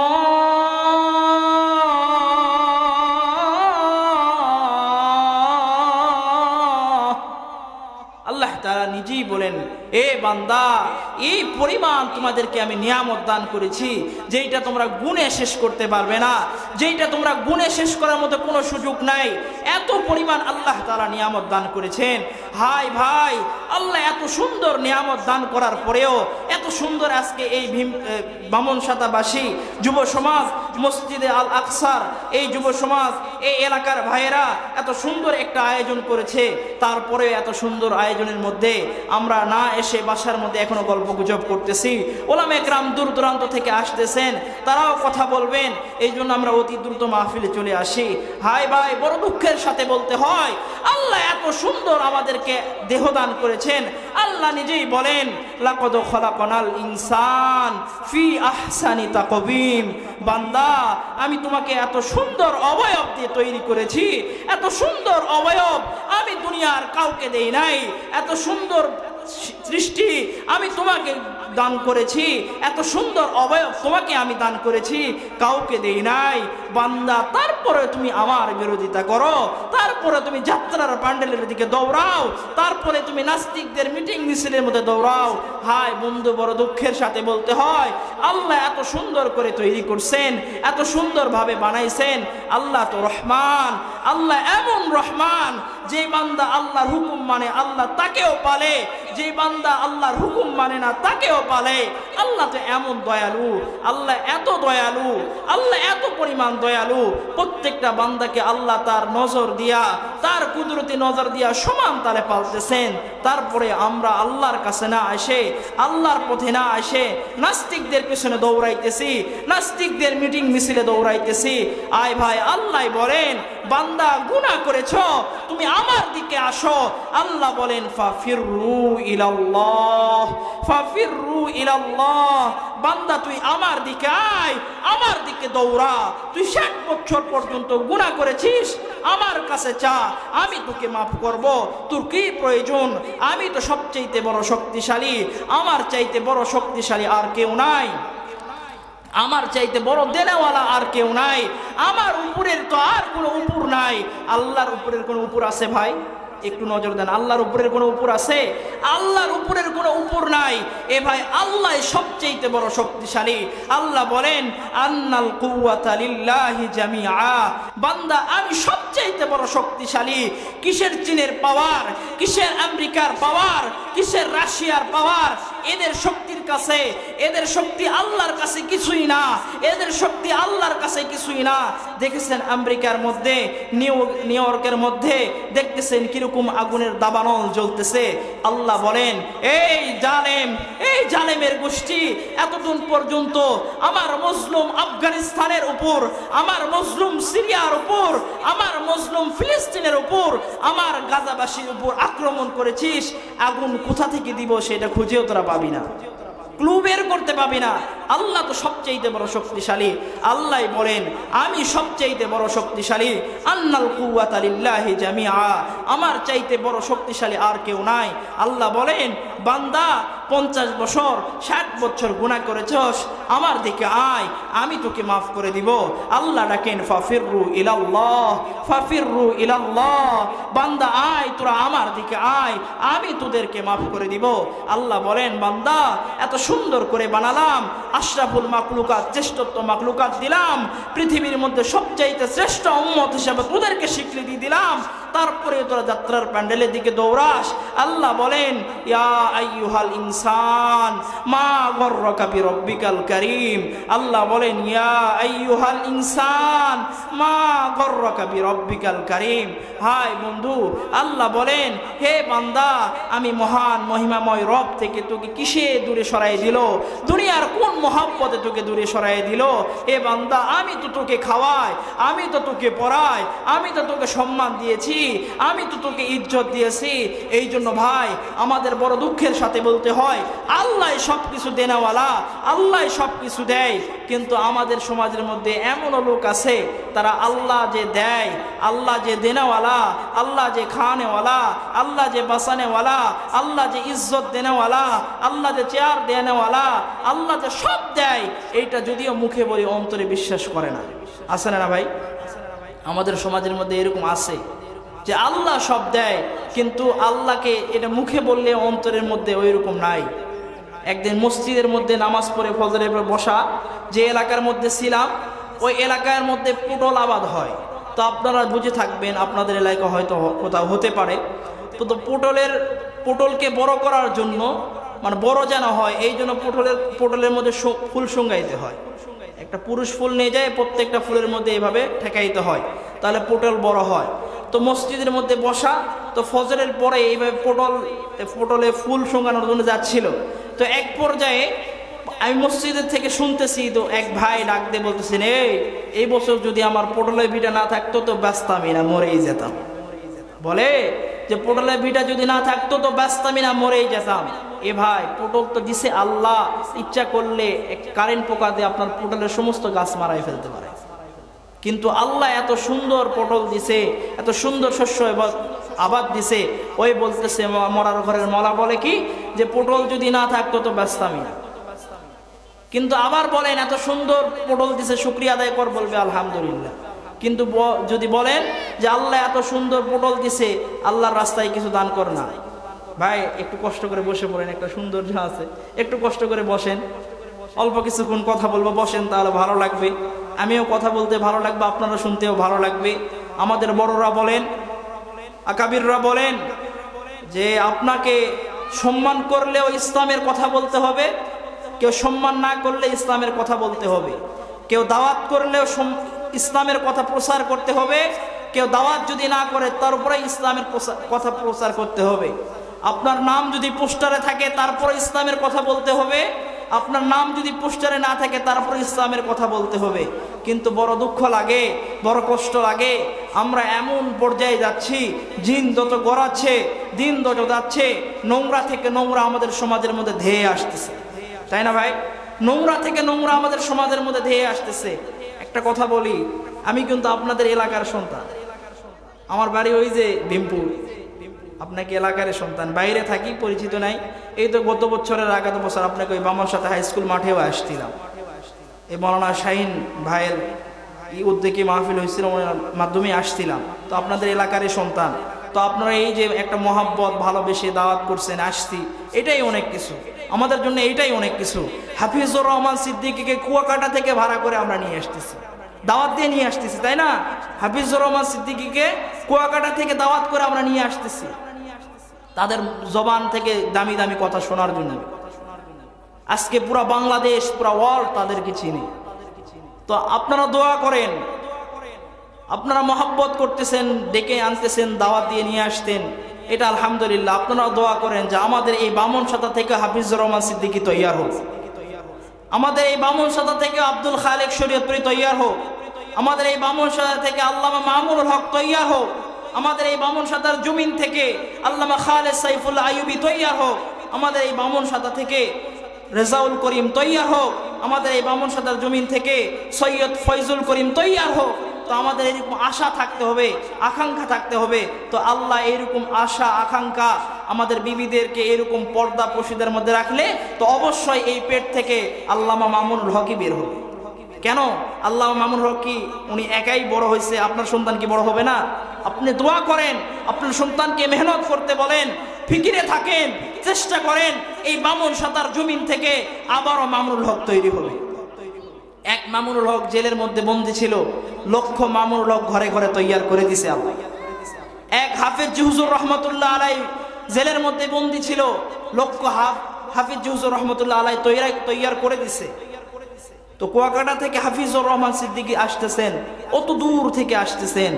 আল্লাহ তাআলা নিজেই বলেন, এ বান্দা, এই পরিমাণ তোমাদেরকে আমি নিয়ামত দান করেছি যেইটা তোমরা গুণে শেষ করতে পারবে না, যেইটা তোমরা গুণে শেষ করার মতো কোনো সুযোগ নাই। এত পরিমাণ আল্লাহ তাআলা নিয়ামত দান করেছেন। হাই ভাই, আল্লাহ এত সুন্দর নিয়ামত দান করার পরেও, এত সুন্দর আজকে এই বামনসাতাবাসী যুব সমাজ, মসজিদে আল আকসার এই যুব সমাজ, এই এলাকার ভাইয়েরা এত সুন্দর একটা আয়োজন করেছে। তারপরে এত সুন্দর আয়োজনের মধ্যে আমরা না এসে বাসার মধ্যে এখনো গল্প গুজব করতেছি। ওলামা একরাম দূর দূরান্ত থেকে আসতেছেন, তারাও কথা বলবেন, এই জন্য আমরা অতি দ্রুত মাহফিলে চলে আসি। হাই ভাই, বড় দুঃখের সাথে বলতে হয়, আল্লাহ এত সুন্দর আমাদেরকে দেহ দান করেছেন। আল্লাহ নিজেই বলেন, লাকাদ খালাকনাল ইনসান ফি আহসানি তাকবীম। বান্দা, আমি তোমাকে এত সুন্দর অবয়ব দিয়ে তৈরি করেছি, এত সুন্দর অবয়ব আমি দুনিয়ার কাউকে দেই নাই। এত সুন্দর সৃষ্টি আমি তোমাকে দান করেছি, এত সুন্দর অবয়ব তোমাকে আমি দান করেছি, কাউকে দেই নাই। বান্দা, তারপরে তুমি আমার বিরোধিতা করো, তারপরে তুমি যাত্রার প্যান্ডেলের দিকে দৌড়াও, তারপরে তুমি নাস্তিকদের মিটিং মিছিলের মধ্যে দৌড়াও। হাই বন্ধু, বড় দুঃখের সাথে বলতে হয়, আল্লাহ এত সুন্দর করে তৈরি করছেন, এত সুন্দরভাবে বানাইছেন। আল্লাহ তো রহমান, আল্লাহ এমন রহমান, যে বান্দা আল্লাহর হুকুম মানে আল্লাহ তাকেও পালে, যে বান্দা আল্লাহর হুকুম মানে না তাকেও পালে। আল্লাহ তো এমন দয়ালু, আল্লাহ এত দয়ালু, আল্লাহ এত পরিমাণ দয়ালু। প্রত্যেকটা বান্দাকে আল্লাহ তার নজর দিয়া, তার কুদরতি নজর দিয়া সমান তালে পালতেছেন। তারপরে আমরা আল্লাহর কাছে না আসে, আল্লাহর পথে না আসে নাস্তিকদের পিছনে দৌড়াইতেছি, নাস্তিকদের মিটিং মিছিলে দৌড়াইতেছি। আয় ভাই, আল্লাহ বলেন, বান্দা গুনাহ করেছো, তুমি আমার দিকে আসো। আল্লাহ বলেন, ফাফিরু ইলাল্লাহ, ফাফিরু ইলাল্লাহ। বান্দা, তুই আমার দিকে আয়, আমার দিকে দৌড়া। তুই 60 বছর পর্যন্ত গুনাহ করেছিস, আমার কাছে চা, আমি তোকে মাফ করব। তোর কি প্রয়োজন? আমি তো সবচেয়ে বড় শক্তিশালী, আমার চাইতে বড় শক্তিশালী আর কেউ নাই, আমার চাইতে বড় দেনেওয়ালা আর কেউ নাই, আমার উপরের তো আর কোনো উপর নাই। আল্লাহর উপরের কোনো উপর আছে ভাই? একটু নজর দেন, আল্লাহর উপরের কোনো উপর আছে? আল্লাহর উপরের কোনো উপর নাই। এ ভাই, আল্লাহ সবচেয়ে বড় শক্তিশালী। আল্লাহ বলেন, আন্নাল কুওয়াতা লিল্লাহি জামিআ। বান্দা, আমি সবচেয়ে বড় শক্তিশালী। কিসের চীনের পাওয়ার, কিসের আমেরিকার পাওয়ার, কিসের রাশিয়ার পাওয়ার? এদের শক্তির কাছে, এদের শক্তি আল্লাহর কাছে কিছুই না, এদের শক্তি আল্লাহর কাছে কিছুই না। দেখেছেন আমেরিকার মধ্যে, নিউ ইয়র্কের মধ্যে দেখতেছেন কিরকম আগুনের দাবানল জ্বলতেছে। আল্লাহ বলেন, এই জালেমের গোষ্ঠী এতদিন পর্যন্ত আমার মজলুম আফগানিস্তানের উপর, আমার মজলুম সিরিয়ার উপর, আমার মজলুম ফিলিস্তিনের উপর, আমার গাজাবাসীর উপর আক্রমণ করেছিস, আগুন কোথা থেকে দিব সেটা খুঁজেও তোরা পাবি না, ক্লু বের করতে পাবি না। আল্লাহ তো সবচেয়ে বড় শক্তিশালী। আল্লাহ বলেন, আমি সবচেয়ে বড় শক্তিশালী। আন্নাল কুওয়াতা লিল্লাহি জামিআ, আমার চাইতে বড় শক্তিশালী আর কেউ নাই। আল্লাহ বলেন, বান্দা 50 বছর 60 বছর গুনাহ করেছস, আমার দিকে আয়, আমি তোকে মাফ করে দিব। আল্লাহ ডাকেন, ফাফিরু ইলাল্লাহ, ফাফিরু ইলাল্লাহ, বান্দা আয়, তোরা আমার দিকে আয়, আমি তোদেরকে মাফ করে দিব। আল্লাহ বলেন, বান্দা এত সুন্দর করে বানালাম, আশরাফুল মাখলুকাত, শ্রেষ্ঠত্ব মাখলুকাত দিলাম, পৃথিবীর মধ্যে সবচাইতে শ্রেষ্ঠ উম্মত হিসেবে তোদেরকে স্বীকৃতি দিলাম, তারপরে তোরা যাত্রার প্যান্ডেলের দিকে দৌড়াস। আল্লাহ বলেন, ইয়া আইয়ুহাল ইনসান মা গররাকা বিরব্বিকাল কারীম। আল্লাহ বলেন, ইয়া আইয়ুহাল ইনসান মা গররাকা বিরব্বিকাল কারীম। হাই বন্ধু, আল্লাহ বলেন, হে বান্দা, আমি মহান মহিমাময় রব থেকে তোকে কিসে দূরে সরাই দিল? দুনিয়ার কোন মহব্বতে তোকে দূরে সরাই দিল? হে বান্দা, আমি তো তোকে খাওয়াই, আমি তো তোকে পড়াই, আমি তো তোকে সম্মান দিয়েছি, আমি তো তোকে ইজ্জত দিয়েছি। এই জন্য ভাই, আমাদের বড় দুঃখের সাথে বলতে হয়, আল্লাহ সবকিছু দেনেওয়ালা, আল্লাহ সবকিছু দেয়, কিন্তু আমাদের সমাজের মধ্যে এমনও লোক আছে, তারা আল্লাহ যে দেয়, আল্লাহ যে দেনেওয়ালা, আল্লাহ যে খাওয়ানেওয়ালা, আল্লাহ যে বাঁচানেওয়ালা, আল্লাহ যে ইজ্জত দেনেওয়ালা, আল্লাহ যে চেয়ার দেনেওয়ালা, আল্লাহ যে সব দেয়, এইটা যদিও মুখে বলি অন্তরে বিশ্বাস করে না। আছে না ভাই? আমাদের সমাজের মধ্যে এরকম আছে যে আল্লাহ সব দেয়, কিন্তু আল্লাহকে এটা মুখে বললে অন্তরের মধ্যে ওই রকম নাই। একদিন মসজিদের মধ্যে নামাজ পড়ে ফজরের পর বসা, যে এলাকার মধ্যে ছিলাম, ওই এলাকার মধ্যে পটল আবাদ হয়। তো আপনারা বুঝে থাকবেন, আপনাদের এলাকা হয়তো কোথাও হতে পারে। তো পটলকে বড় করার জন্য, মানে বড় যেন হয়, এই জন্য পটলের মধ্যে ফুল শুঙ্গাইতে হয়। একটা পুরুষ ফুল নিয়ে যায়, প্রত্যেকটা ফুলের মধ্যে এইভাবে ঠেকাইতে হয়, তাহলে পটল বড় হয়। তো মসজিদের মধ্যে বসা, তো ফজরের পরে এইভাবে পটলে ফুল শুঙ্গানোর জন্য যাচ্ছিল। তো এক পর্যায়ে আমি মসজিদের থেকে শুনতেছি, তো এক ভাই ডাক দিয়ে বলতেছেন, এই বছর যদি আমার পটলের ভিটা না থাকতো তো ব্যস্তামি না, মরেই যেতাম। বলে যে পটলের ভিটা যদি না থাকতো তো ব্যস্তামি না, মরেই যেতাম। এ ভাই, পটল তো দিছে আল্লাহ, ইচ্ছা করলে কারেন্ট পোকা দিয়ে আপনার পটলের সমস্ত গাছ মারাই ফেলতে পারে, কিন্তু আল্লাহ এত সুন্দর পটল দিছে, এত সুন্দর শস্য আবাদ দিছে। ওই বলতেছে, মরার ঘরের মলা বলে কি, যে পটল যদি না থাকতো তো ব্যস্তামি না। কিন্তু আবার বলেন, এত সুন্দর পটল দিছে, শুকরিয়া আদায় কর, বলবে আলহামদুলিল্লাহ। কিন্তু যদি বলেন যে আল্লাহ এত সুন্দর পটল দিছে, আল্লাহর রাস্তায় কিছু দান কর না, ভাই একটু কষ্ট করে বসে পড়েন, একটা সৌন্দর্য আছে, একটু কষ্ট করে বসেন, অল্প কিছুক্ষণ কথা বলবো, বসেন, তাহলে ভালো লাগবে। আমিও কথা বলতে ভালো লাগবে, আপনারা শুনতেও ভালো লাগবে। আমাদের বড়রা বলেন, আকাবিররা বলেন যে আপনাকে সম্মান করলেও ইসলামের কথা বলতে হবে, কেউ সম্মান না করলে ইসলামের কথা বলতে হবে, কেউ দাওয়াত করলেও ইসলামের কথা প্রচার করতে হবে, কেউ দাওয়াত যদি না করে তারপরে ইসলামের কথা প্রচার করতে হবে। আপনার নাম যদি পোস্টারে থাকে তারপরে ইসলামের কথা বলতে হবে, আপনার নাম যদি পোস্টারে না থাকে তারপরে ইসলামের কথা বলতে হবে। কিন্তু বড় দুঃখ লাগে, বড় কষ্ট লাগে, আমরা এমন পর্যায়ে যাচ্ছি, দিন যত গড়াচ্ছে, দিন যত যাচ্ছে, নোংরা থেকে নোংরা আমাদের সমাজের মধ্যে ধেয়ে আসতেছে, তাই না ভাই? নোংরা থেকে নোংরা আমাদের সমাজের মধ্যে ধেয়ে আসতেছে। একটা কথা বলি, আমি কিন্তু আপনাদের এলাকার সন্তান, আমার বাড়ি ওই যে ভীমপুর, আপনাকে এলাকার সন্তান, বাইরে থাকি, পরিচিত নাই। এই তো গত বছরের আগত বছর আপনাকে ওই বামন সাথে হাই স্কুল মাঠেও আসছিলাম, এই মৌলানা শাহিন ভাইয়ের উদ্যোগে মাহফিল হয়েছিল, মাধ্যমে আসছিলাম। তো আপনাদের এলাকারই সন্তান, তো আপনারা এই যে একটা মহাব্বত ভালোবেসে দাওয়াত করছেন, আসছি, এটাই অনেক কিছু আমাদের জন্য, এইটাই অনেক কিছু। হাফিজুর রহমান সিদ্দিকীকে কুয়াকাটা থেকে ভাড়া করে আমরা নিয়ে আসতেছি, দাওয়াত দিয়ে নিয়ে আসতেছি, তাই না? হাফিজুর রহমান সিদ্দিকীকে কুয়াকাটা থেকে দাওয়াত করে আমরা নিয়ে আসতেছি, তাদের জবান থেকে দামি দামি কথা শোনার জন্য। আজকে পুরা বাংলাদেশ, পুরা ওয়ার্ল্ড তাদেরকে চিনে। তো আপনারা দোয়া করেন, আপনারা মহব্বত করতেছেন, ডেকে আনতেছেন, দাওয়াত দিয়ে নিয়ে আসতেন, এটা আলহামদুলিল্লাহ। আপনারা দোয়া করেন যে আমাদের এই বামনসাতা থেকে হাফিজুর রহমান সিদ্দিকী তৈয়ার হোক, আমাদের এই বামনসাতা থেকে আব্দুল খালেক শরীয়তপুরী তৈয়ার হোক, আমাদের এই বামনসাতা থেকে আল্লামা মামুনুল হক তৈয়ার হোক, আমাদের এই বামনসাতার জমিন থেকে আল্লামা খালেদ সাইফুল্লাহ আইয়ুবী তৈয়ার হোক, আমাদের এই বামনসাতা থেকে রেজাউল করিম তৈয়ার হোক, আমাদের এই বামনসাতার জমিন থেকে সৈয়দ ফয়জুল করিম তৈয়ার হোক। তো আমাদের এরকম আশা থাকতে হবে, আকাঙ্ক্ষা থাকতে হবে। তো আল্লাহ এরকম আশা আকাঙ্ক্ষা আমাদের বিবিদেরকে এরকম পর্দা পশিদের মধ্যে রাখলে তো অবশ্যই এই পেট থেকে আল্লামা মামুনুল হকই বের হবে। কেন? আল্লামা মামুনুল হক কি উনি একাই বড় হয়েছে? আপনার সন্তান কি বড় হবে না? আপনি দোয়া করেন, আপনার সন্তানকে মেহনত করতে বলেন, ফিকিরে থাকেন, চেষ্টা করেন এই বামনসাতার জমিন থেকে আবারও মামুনুল হক তৈরি হবে। এক মামুনুল হক জেলের মধ্যে বন্দী ছিল, লক্ষ মামুনুল হক ঘরে ঘরে তৈয়ার করে দিছে আল্লাহ। এক হাফেজ হুজুর রহমতুল্লাহ আলাই জেলের মধ্যে বন্দী ছিল, লক্ষ হাফিজ হুজুর রহমতুল্লাহ আলাই তৈয়ার করে দিছে। তো কুয়াকাটা থেকে হাফিজুর রহমান সিদ্দিকী আসতেছেন, অত দূর থেকে আসতেছেন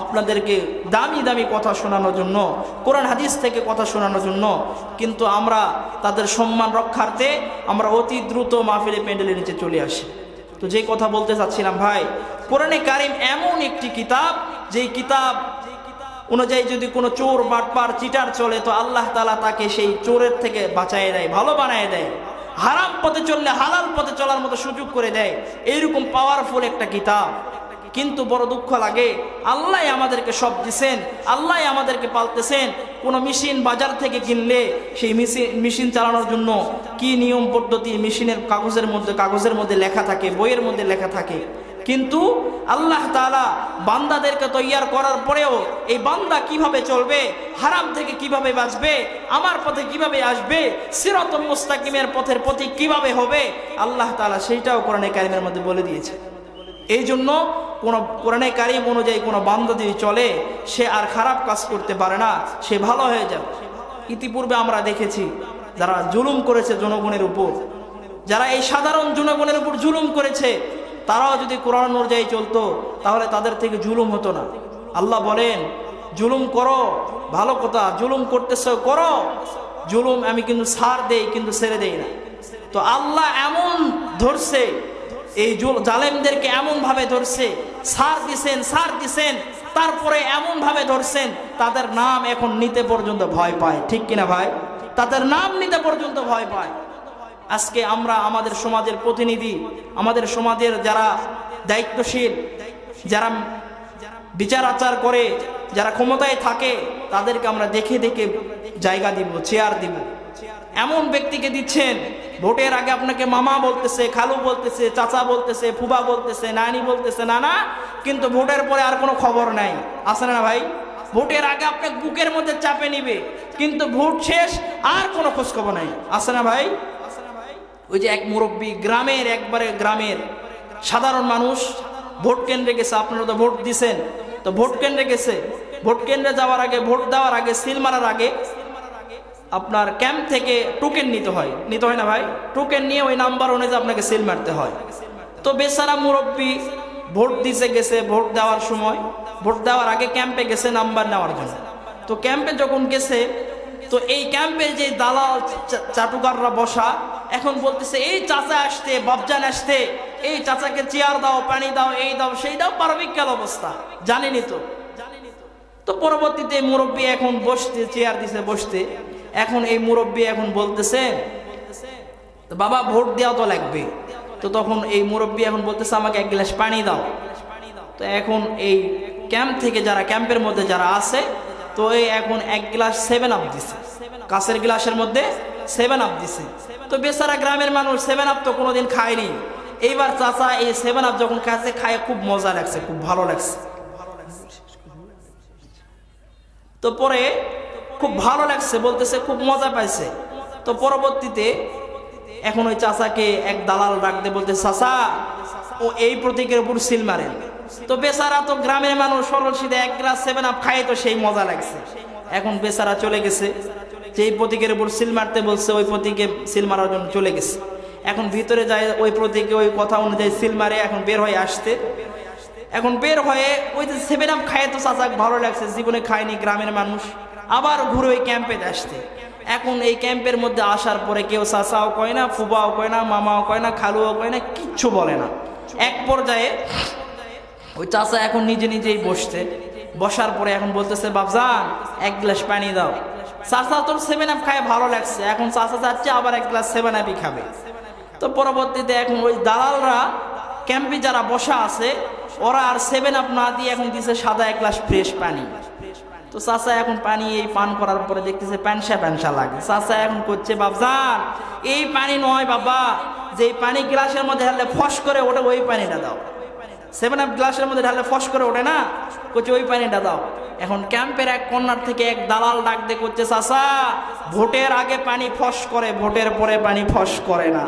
আপনাদেরকে দামি দামি কথা শোনানোর জন্য, কোরআন হাদিস থেকে কথা শোনানোর জন্য। কিন্তু আমরা তাদের সম্মান রক্ষার্থে আমরা অতি দ্রুত মাহফিলে প্যান্ডেলের নিচে চলে আসি। তো যে কথা বলতে চাচ্ছিলাম ভাই, কোরআনে কারিম এমন একটি কিতাব, যেই কিতাব অনুযায়ী যদি কোনো চোর বাটপার চিটার চলে তো আল্লাহ তাআলা তাকে সেই চোরের থেকে বাঁচায় দেয়, ভালো বানায় দেয়, হারাম পথে চললে হালাল পথে চলার মতো সুযোগ করে দেয়। এইরকম পাওয়ারফুল একটা কিতাব। কিন্তু বড় দুঃখ লাগে, আল্লাহ আমাদেরকে সব দিছেন, আল্লাহ আমাদেরকে পালতেছেন। কোনো মেশিন বাজার থেকে কিনলে সেই মেশিন চালানোর জন্য কি নিয়ম পদ্ধতি মেশিনের কাগজের মধ্যে লেখা থাকে, বইয়ের মধ্যে লেখা থাকে। কিন্তু আল্লাহ তাআলা বান্দাদেরকে তৈয়ার করার পরেও এই বান্দা কিভাবে চলবে, হারাম থেকে কিভাবে বাঁচবে, আমার পথে কিভাবে আসবে, সিরাতুল মুস্তাকিমের পথের প্রতীক কিভাবে হবে, আল্লাহ তাআলা সেইটাও কোরআনে কারিমের মধ্যে বলে দিয়েছে। এই জন্য কোন কোরআনে কারিম অনুযায়ী কোনো বান্দা যদি চলে সে আর খারাপ কাজ করতে পারে না, সে ভালো হয়ে যাবে। ইতিপূর্বে আমরা দেখেছি যারা জুলুম করেছে জনগণের উপর, যারা এই সাধারণ জনগণের উপর জুলুম করেছে, তারাও যদি কোরআন অনুযায়ী চলতো তাহলে তাদের থেকে জুলুম হতো না। আল্লাহ বলেন জুলুম করো, ভালো কথা, জুলুম করতেছ করো, জুলুম আমি কিন্তু ছাড় দেই কিন্তু ছেড়ে দেই না। তো আল্লাহ এমন ধরছে, এই জালেমদেরকে এমন ভাবে ধরছে, ছাড় দিছেন, তারপরে এমন ভাবে ধরছেন তাদের নাম এখন নিতে পর্যন্ত ভয় পায়। ঠিক কিনা ভাই? তাদের নাম নিতে পর্যন্ত ভয় পায়। আজকে আমরা আমাদের সমাজের প্রতিনিধি, আমাদের সমাজের যারা দায়িত্বশীল, যারা বিচার আচার করে, যারা ক্ষমতায় থাকে, তাদেরকে আমরা দেখে দেখে জায়গা দিব, চেয়ার দিব। এমন ব্যক্তিকে দিচ্ছেন ভোটের আগে আপনাকে মামা বলতেছে, খালু বলতেছে, চাচা বলতেছে, ফুবা বলতেছে, নানি বলতেছে, নানা, কিন্তু ভোটের পরে আর কোনো খবর নাই। আছে না ভাই? ভোটের আগে আপনাকে বুকের মধ্যে চাপে নিবে, কিন্তু ভোট শেষ আর কোনো খোঁজ খবর নাই। আছে না ভাই? ওই যে এক মুরব্বী গ্রামের সাধারণ মানুষ ভোট কেন্দ্রে গেছে, আপনারা তো ভোট দিছেন, তো ভোট কেন্দ্রে গেছে, ভোট কেন্দ্রে যাওয়ার আগে, ভোট দেওয়ার আগে, সিল মারার আগে আপনার ক্যাম্প থেকে টোকেন নিতে হয় না ভাই? টোকেন নিয়ে ওই নাম্বার অনুযায়ী আপনাকে সিল মারতে হয়। তো বেচারা মুরব্বী ভোট দিতে গেছে, ভোট দেওয়ার সময়, ভোট দেওয়ার আগে ক্যাম্পে গেছে নাম্বার নেওয়ার জন্য। তো ক্যাম্পে যখন গেছে, তো এই ক্যাম্পে যে দালাল চাটুকাররা বসা, এখন বলতেছে এই চাচা আসতে, বাপজান আসতে, এই চাচাকে চেয়ার দাও, পানি দাও, এই দাও, সেই দাও, পারবিকাল অবস্থা জানেনি তো। তো পরবর্তীতে মুরব্বী এখন বসতে, চেয়ার দিছে বসতে, এখন এই মুরব্বী এখন বলতেছে বাবা ভোট দেওয়া তো লাগবে। তো তখন এই মুরব্বী এখন বলতেছে আমাকে এক গ্লাস পানি দাও। তো এখন এই ক্যাম্প থেকে যারা ক্যাম্পের মধ্যে যারা আছে, তো এই এখন এক গ্লাস 7 আপ দিছে, কাঁচের গ্লাসের মধ্যে 7 আপ দিছে। তো বেচারা গ্রামের মানুষ 7 আপ তো কোনোদিন খায়নি। এইবার চাচা এই 7 আপ যখন কাছে খায় খুব মজা লাগছে, খুব ভালো লাগছে। তো পরে খুব ভালো লাগছে, বলতেছে খুব মজা পাইছে। তো পরবর্তীতে এখন ওই চাচাকে এক দালাল ডাকতে বলতে, চাচা ও এই প্রতীকের উপর সিল মারেন। তো বেচারা তো গ্রামের মানুষ, সরল সিধে এক গ্লাস 7 আপ খায়, তো সেই মজা লাগছে। এখন বেচারা চলে গেছে, যে এই প্রতীকের উপর সিল মারতে বলছে, ওই প্রতীকে সিল মারার জন্য চলে গেছে। এখন ভিতরে যায়, ওই প্রতীকে ওই কথা অনুযায়ী সিল মারে, এখন বের হয়ে আসতে, এখন বের হয়ে ওই যে 7 আপ খায় তো চাচাক ভালো লাগছে, জীবনে খায়নি গ্রামের মানুষ, আবার ঘুরে ওই ক্যাম্পে আসতে। এখন এই ক্যাম্পের মধ্যে আসার পরে কেউ চাচাও কয় না, ফুবাও কয় না, মামাও কয় না, খালুও কয় না, কিচ্ছু বলে না। এক পর্যায়ে ওই চাচা এখন নিজে নিজেই বসার পরে এখন বলতেছে, বাপজান 1 গ্লাস পানি দাও। চাচা তোর 7 আপ খায় ভালো লাগছে, এখন চাচা চাচ্ছে আবার 1 গ্লাস 7 আপই খাবে। তো পরবর্তীতে এখন ওই দালালরা ক্যাম্পে যারা বসা আছে, ওরা আর 7 আপ না দিয়ে এখন দিছে সাদা 1 গ্লাস ফ্রেশ পানি। তো চাচা এখন পানি এই পান করার পরে দেখতেছে প্যানসা লাগে। চাচা এখন করছে, বাপজান এই পানি নয় বাবা, যে পানি গ্লাসের মধ্যে ঢাললে ফস করে ওটা, ওই পানিটা দাও। 7 আপ গ্লাসের মধ্যে ঢাললে ফস করে ওঠে না, করছে ওই পানিটা দাও। এখন ক্যাম্পের এক কর্নার থেকে এক দালাল ডাক দিয়ে করছে, চাচা ভোটের আগে পানি ফস করে, ভোটের পরে পানি ফস করে না।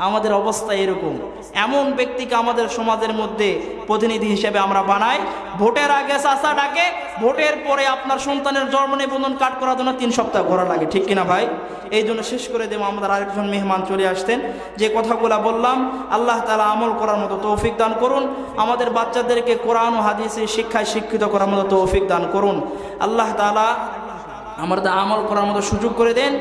আমাদের অবস্থা এরকম। এমন ব্যক্তিকে আমাদের সমাজের মধ্যে প্রতিনিধি হিসেবে আমরা বানাই। ভোটের আগে চাচা ডাকে, ভোটের পরে আপনার সন্তানের জন্ম নিবন্ধন কার্ড করার জন্য 3 সপ্তাহ ঘোরা লাগে, ঠিক কিনা ভাই? এই জন্য শেষ করে দেবো, আমাদের আরেকজন মেহমান চলে আসতেন। যে কথাগুলো বললাম, আল্লাহ তাআলা আমল করার মতো তৌফিক দান করুন। আমাদের বাচ্চাদেরকে কোরআন ও হাদিসের শিক্ষায় শিক্ষিত করার মতো তৌফিক দান করুন। আল্লাহ তাআলা আমাদের আমল করার মতো সুযোগ করে দেন।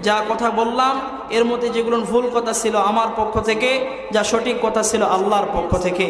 যা কথা বললাম এর মধ্যে যেগুলো ভুল কথা ছিল আমার পক্ষ থেকে, যা সঠিক কথা ছিল আল্লাহর পক্ষ থেকে।